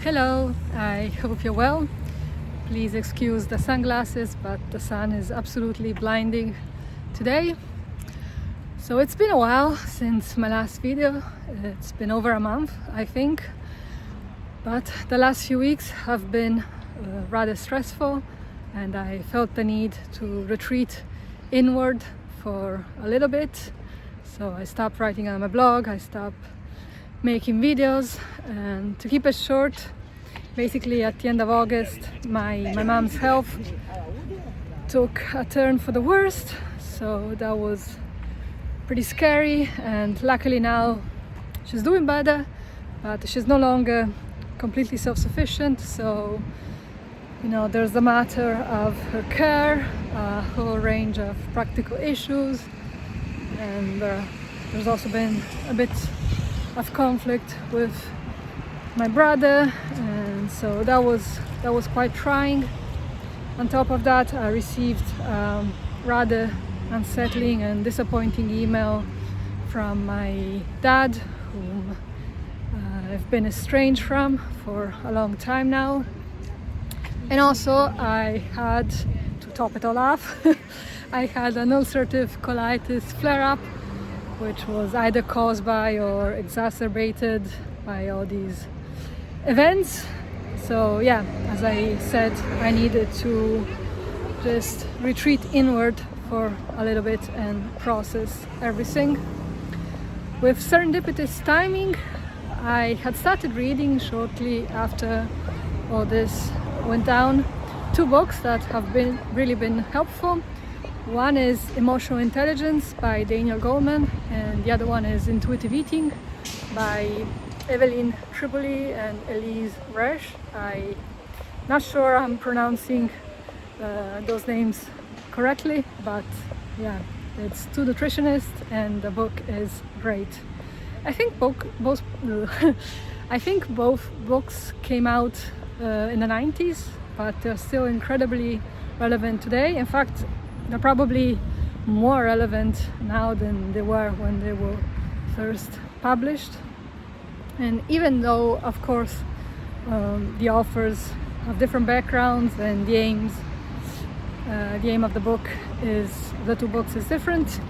Hello, I hope you're well. Please excuse the sunglasses, but the sun is absolutely blinding today. So it's been a while since my last video. It's been over a month, I think. But the last few weeks have been rather stressful, and I felt the need to retreat inward for a little bit. So I stopped writing on my blog, I stopped making videos, and to keep it short, basically at the end of August my mom's health took a turn for the worst, so that was pretty scary. And luckily now she's doing better, but she's no longer completely self-sufficient, so there's the matter of her care, a whole range of practical issues, and there's also been a bit of conflict with my brother, and so that was quite trying. On top of that, I received rather unsettling and disappointing email from my dad, whom I've been estranged from for a long time now. And also I had, to top it all off, I had an ulcerative colitis flare-up, which was either caused by or exacerbated by all these events. So yeah, as I said, I needed to just retreat inward for a little bit and process everything. With serendipitous timing, I had started reading shortly after all this went down 2 books that have really been helpful. One is Emotional Intelligence by Goleman, and the other one is Intuitive Eating by Evelyn, Tribole, and Elyse, Resch. I'm not sure I'm pronouncing those names correctly, but yeah, it's 2 nutritionists, and the book is great. I think both books came out in the 90s, but they're still incredibly relevant today. In fact, they're probably more relevant now than they were when they were first published. And even though, of course, the authors have different backgrounds and the aim of the 2 books is different,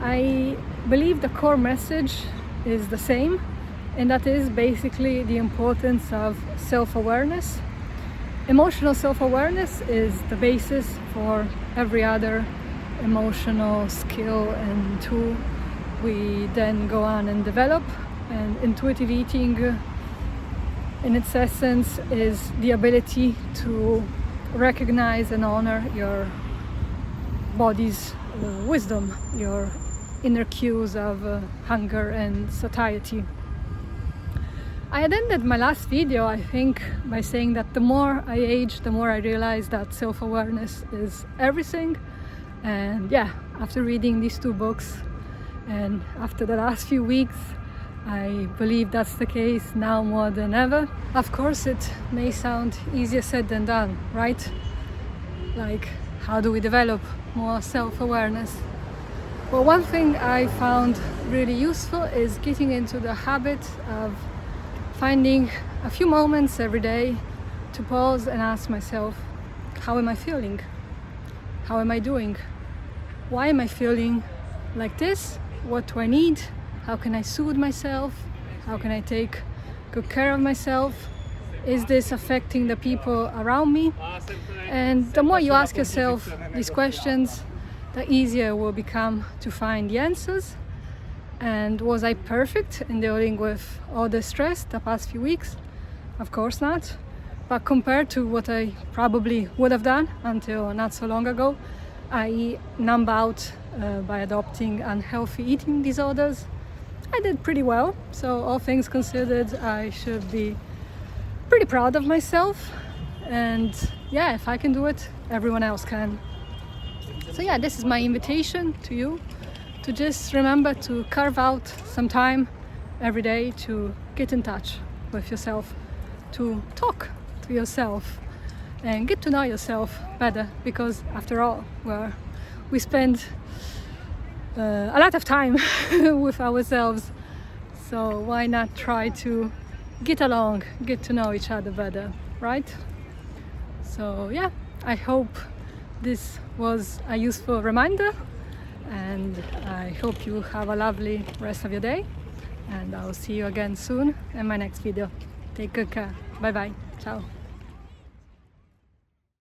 I believe the core message is the same, and that is basically the importance of self-awareness. Emotional self-awareness is the basis for every other emotional skill and tool we then go on and develop. And intuitive eating, in its essence, is the ability to recognize and honor your body's wisdom, your inner cues of hunger and satiety. I had ended my last video, I think, by saying that the more I age, the more I realize that self-awareness is everything. And yeah, after reading these 2 books and after the last few weeks, I believe that's the case now more than ever. Of course, it may sound easier said than done, right? Like, how do we develop more self-awareness? Well, one thing I found really useful is getting into the habit of finding a few moments every day to pause and ask myself, how am I feeling? How am I doing? Why am I feeling like this? What do I need? How can I soothe myself? How can I take good care of myself? Is this affecting the people around me? And the more you ask yourself these questions, the easier it will become to find the answers. And was I perfect in dealing with all the stress the past few weeks? Of course not. But compared to what I probably would have done until not so long ago, i.e. numb out by adopting unhealthy eating disorders, I did pretty well. So all things considered, I should be pretty proud of myself. And yeah, if I can do it, everyone else can. So yeah, this is my invitation to you to just remember to carve out some time every day to get in touch with yourself, to talk to yourself and get to know yourself better, because after all, we spend a lot of time with ourselves, so why not try to get along, get to know each other better, right? So yeah, I hope this was a useful reminder, and I hope you have a lovely rest of your day, and I'll see you again soon in my next video. Take good care. Bye bye. Ciao.